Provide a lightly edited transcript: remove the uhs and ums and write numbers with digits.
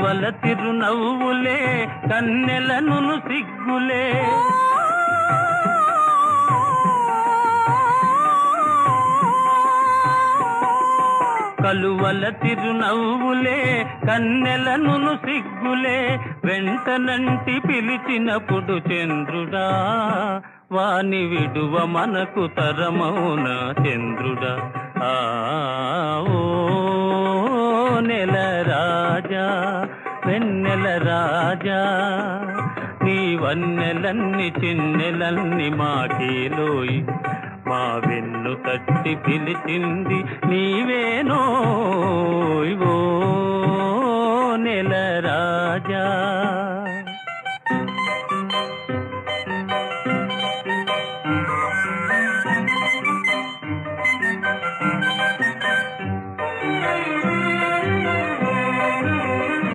కలువల తిరునవ్వులే కన్నెలను సిగ్గులే కలువల తిరునవ్వులే కన్నెలను సిగ్గులే వెంటనంటి పిలిచినప్పుడు చంద్రుడా వాని విడువ మనకు తరమౌన చంద్రుడా ఓ నెల రాజా వెన్నెల రాజా నీ వన్నెలన్ని చిన్నెలన్ని మాకేలోయి మా వెన్ను తట్టి పిలిచింది నీవేనోయ్ ఓ నెల రాజా.